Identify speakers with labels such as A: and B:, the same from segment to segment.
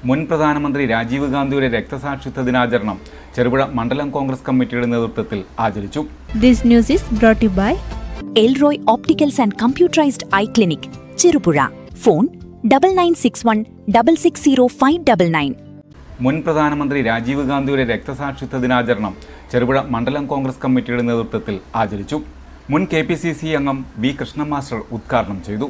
A: മുൻ പ്രധാനമന്ത്രി രാജീവ് ഗാന്ധിയുടെ രക്തസാക്ഷിത്വ ദിനാചരണം ചെറുപുഴ മണ്ഡലം കോൺഗ്രസ് കമ്മിറ്റിയുടെ നേതൃത്വത്തിൽ ആചരിച്ചു.
B: This news is brought to you by
C: Elroy Opticals and Computerized Eye Clinic, Cherupuzha. Phone 9961660599.
A: മുൻ പ്രധാനമന്ത്രി രാജീവ് ഗാന്ധിയുടെ രക്തസാക്ഷിത്വ ദിനാചരണം ചെറുപുഴ മണ്ഡലം കോൺഗ്രസ് കമ്മിറ്റിയുടെ നേതൃത്വത്തിൽ ആചരിച്ചു. മുൻ KPCC അംഗം വി കൃഷ്ണ മാസ്റ്റർ ഉദ്ഘാടനം ചെയ്തു.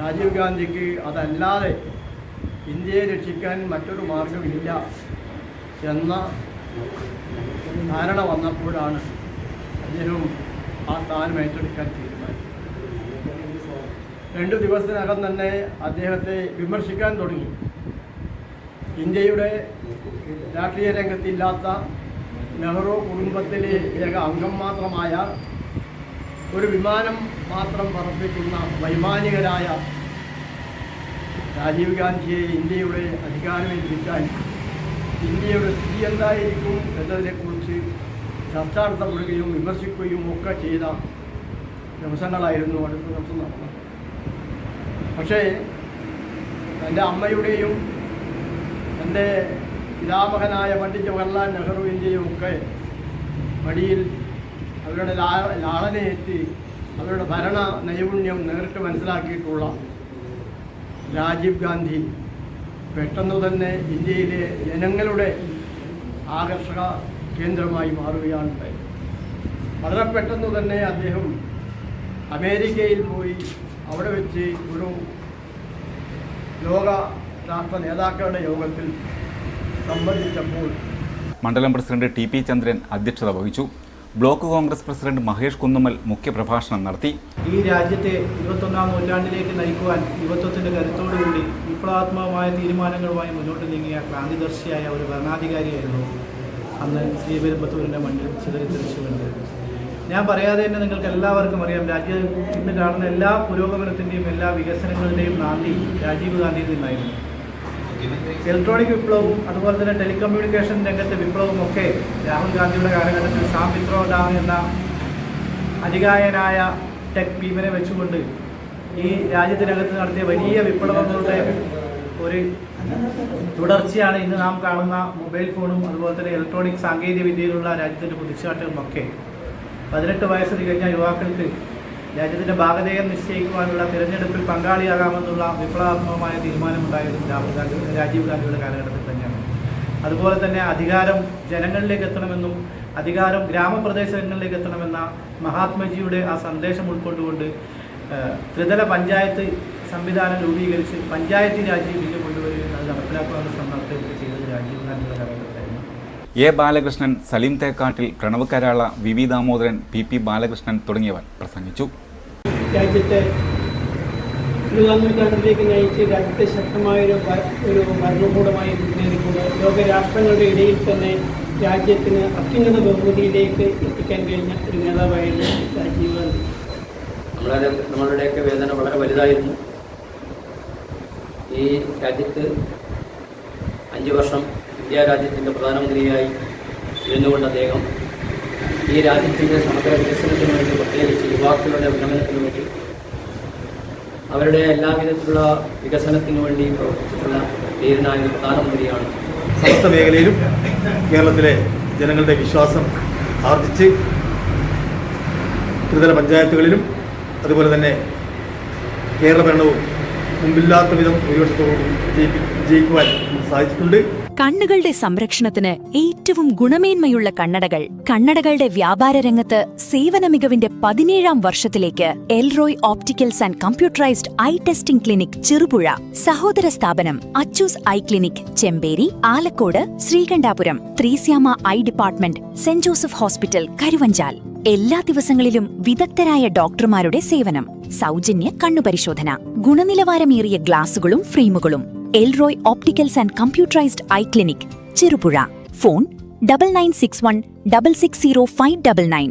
D: രാജീവ് ഗാന്ധിക്ക് അതല്ലാതെ ഇന്ത്യയെ രക്ഷിക്കാൻ മറ്റൊരു മാർഗമില്ല എന്ന ധാരണ വന്നപ്പോഴാണ് അദ്ദേഹം ആ സ്ഥാനം ഏറ്റെടുക്കാൻ തീരുമാനിച്ചത്. 2 ദിവസത്തിനകം തന്നെ അദ്ദേഹത്തെ വിമർശിക്കാൻ തുടങ്ങി. ഇന്ത്യയുടെ രാഷ്ട്രീയ രംഗത്തില്ലാത്ത നെഹ്റു കുടുംബത്തിലെ ഏക അംഗം മാത്രമായ ഒരു വിമാനം മാത്രം പറപ്പിക്കുന്ന വൈമാനികരായ രാജീവ് ഗാന്ധിയെ ഇന്ത്യയുടെ അധികാരമേൽപ്പിച്ചാൽ ഇന്ത്യയുടെ സ്ഥിതി എന്തായിരിക്കും എന്നതിനെക്കുറിച്ച് ചർച്ച നടത്തപ്പെടുകയും വിമർശിക്കുകയും ഒക്കെ ചെയ്ത ദിവസങ്ങളായിരുന്നു അടുത്ത ദിവസം നടന്നത്. പക്ഷേ എൻ്റെ അമ്മയുടെയും എൻ്റെ പിതാമഹനായ പണ്ഡിറ്റ് ജവഹർലാൽ നെഹ്റുവിൻ്റെയും ഒക്കെ മടിയിൽ അവരുടെ ലാളനയേറ്റ് അവരുടെ ഭരണ നൈപുണ്യം നേരിട്ട് മനസ്സിലാക്കിയിട്ടുള്ള രാജീവ് ഗാന്ധി പെട്ടെന്ന് തന്നെ ഇന്ത്യയിലെ ജനങ്ങളുടെ ആകർഷക കേന്ദ്രമായി മാറുകയാണുണ്ടായത്. വളരെ പെട്ടെന്ന് തന്നെ അദ്ദേഹം അമേരിക്കയിൽ പോയി അവിടെ വെച്ച് ഒരു ലോക രാഷ്ട്ര നേതാക്കളുടെ യോഗത്തിൽ സംബന്ധിച്ചപ്പോൾ
A: മണ്ഡലം പ്രസിഡന്റ് TP ചന്ദ്രൻ അധ്യക്ഷത വഹിച്ചു. ബ്ലോക്ക് കോൺഗ്രസ് പ്രസിഡന്റ് മഹേഷ് കുന്നുമ്മൽ മുഖ്യപ്രഭാഷണം നടത്തി.
E: ഈ രാജ്യത്തെ 21-ാം നൂറ്റാണ്ടിലേക്ക് നയിക്കുവാൻ യുവത്വത്തിൻ്റെ കരുത്തോടുകൂടി വിപ്ലവാത്മകമായ തീരുമാനങ്ങളുമായി മുന്നോട്ട് നീങ്ങിയ ക്രാന്തിദർശിയായ ഒരു ഭരണാധികാരിയായിരുന്നു അന്ന് ശ്രീപെരുമ്പത്തൂരിൻ്റെ മണ്ണിൽ ചിതറിത്തെറിച്ചുകൊണ്ട്. ഞാൻ പറയാതെ തന്നെ നിങ്ങൾക്ക് എല്ലാവർക്കും അറിയാം, രാജ്യം ഇന്ന് കാണുന്ന എല്ലാ പുരോഗമനത്തിൻ്റെയും എല്ലാ വികസനങ്ങളുടെയും നാന്ദി രാജീവ് ഗാന്ധിയിൽ നിന്നായിരുന്നു. ഇലക്ട്രോണിക് വിപ്ലവവും അതുപോലെ തന്നെ ടെലികമ്മ്യൂണിക്കേഷൻ രംഗത്തെ വിപ്ലവവും ഒക്കെ രാഹുൽ ഗാന്ധിയുടെ കാലഘട്ടത്തിൽ സാം പിത്രോഡ എന്ന അധികായനായ ടെക് ഭീമനെ വെച്ചുകൊണ്ട് ഈ രാജ്യത്തിനകത്ത് നടത്തിയ വലിയ വിപ്ലവങ്ങളുടെ ഒരു തുടർച്ചയാണ് ഇന്ന് നാം കാണുന്ന മൊബൈൽ ഫോണും അതുപോലെ തന്നെ ഇലക്ട്രോണിക് സാങ്കേതിക വിദ്യയിലുള്ള രാജ്യത്തിൻ്റെ കുതിച്ചുചാട്ടവുമൊക്കെ. 18 വയസ്സ് തികഞ്ഞ യുവാക്കൾക്ക് രാജ്യത്തിൻ്റെ ഭാഗധേയം നിശ്ചയിക്കുവാനുള്ള തിരഞ്ഞെടുപ്പിൽ പങ്കാളിയാകാമെന്നുള്ള വിപ്ലവാത്മകമായ തീരുമാനമുണ്ടായതും രാജീവ് ഗാന്ധിയുടെ കാലഘട്ടത്തിൽ തന്നെയാണ്. അതുപോലെ തന്നെ അധികാരം ജനങ്ങളിലേക്ക് എത്തണമെന്നും അധികാരം ഗ്രാമപ്രദേശങ്ങളിലേക്ക് എത്തണമെന്ന മഹാത്മജിയുടെ ആ സന്ദേശം ഉൾക്കൊണ്ടുകൊണ്ട് ത്രിതല പഞ്ചായത്ത് സംവിധാനം രൂപീകരിച്ച് പഞ്ചായത്ത് രാജ് ബില്ല് കൊണ്ടുവരികയും അത് നടപ്പിലാക്കാനുള്ള ശ്രമം നടത്തുകയൊക്കെ ചെയ്തത് രാജീവ് ഗാന്ധിയുടെ കാലഘട്ടത്തിലായിരുന്നു.
A: A. Balakrishnan, Saleem Thekkattil, Pranav Karala, VV Damodaran, PP Balakrishnan തുടങ്ങിയവർ പ്രസംഗിച്ചു.
F: രാജ്യത്തെ 20-ാം നൂറ്റാണ്ടിലേക്ക് നയിച്ച് രാജ്യത്തെ ശക്തമായൊരു ഭരണകൂടമായി നേടിക്കൊണ്ട് ലോകരാഷ്ട്രങ്ങളുടെ ഇടയിൽ തന്നെ രാജ്യത്തിന് അത്യുന്നത ബഹുമതിയിലേക്ക് എത്തിക്കാൻ കഴിഞ്ഞ ഒരു നേതാവായിരുന്നു രാജീവ് ഗാന്ധി.
G: നമ്മളുടെയൊക്കെ വേദന വളരെ വലുതായിരുന്നു. ഈ രാജ്യത്ത് 5 വർഷം ഇന്ത്യ രാജ്യത്തിൻ്റെ പ്രധാനമന്ത്രിയായി ഇരുന്നുകൊണ്ട് അദ്ദേഹം ഈ രാജ്യത്തിൻ്റെ സമഗ്ര വികസനത്തിന് വേണ്ടി, പ്രത്യേകിച്ച് യുവാക്കളുടെ ഉന്നമനത്തിന് വേണ്ടി, അവരുടെ എല്ലാവിധത്തിലുള്ള വികസനത്തിന് വേണ്ടി പ്രവർത്തിച്ചിട്ടുള്ള ധീരനായ ഒരു പ്രധാനമന്ത്രിയാണ്.
H: സമസ്ത മേഖലയിലും കേരളത്തിലെ ജനങ്ങളുടെ വിശ്വാസം ആർജിച്ച് ത്രിതല പഞ്ചായത്തുകളിലും അതുപോലെ തന്നെ കേരള ഭരണവും മുമ്പില്ലാത്ത വിധം ഭൂരിപക്ഷത്തോടുകൂടി വിജയിക്കുവാൻ സാധിച്ചിട്ടുണ്ട്.
C: കണ്ണുകളുടെ സംരക്ഷണത്തിന് ഏറ്റവും ഗുണമേന്മയുള്ള കണ്ണടകൾ. കണ്ണടകളുടെ വ്യാപാര രംഗത്ത് സേവന മികവിന്റെ 17ാം വർഷത്തിലേക്ക് Elroy opticals and computerised eye testing clinic Cherupuzha. സഹോദര സ്ഥാപനം Achoos eye clinic Chemperi, Alakode, Sreekandapuram, Thresiamma eye department, സെന്റ് ജോസഫ് ഹോസ്പിറ്റൽ, കരുവഞ്ചാൽ. എല്ലാ ദിവസങ്ങളിലും വിദഗ്ധരായ ഡോക്ടർമാരുടെ സേവനം. സൗജന്യ കണ്ണുപരിശോധന. ഗുണനിലവാരമേറിയ ഗ്ലാസുകളും ഫ്രെയിമുകളും. Elroy opticals and computerised eye clinic Cherupuzha. Phone 9961 660 599.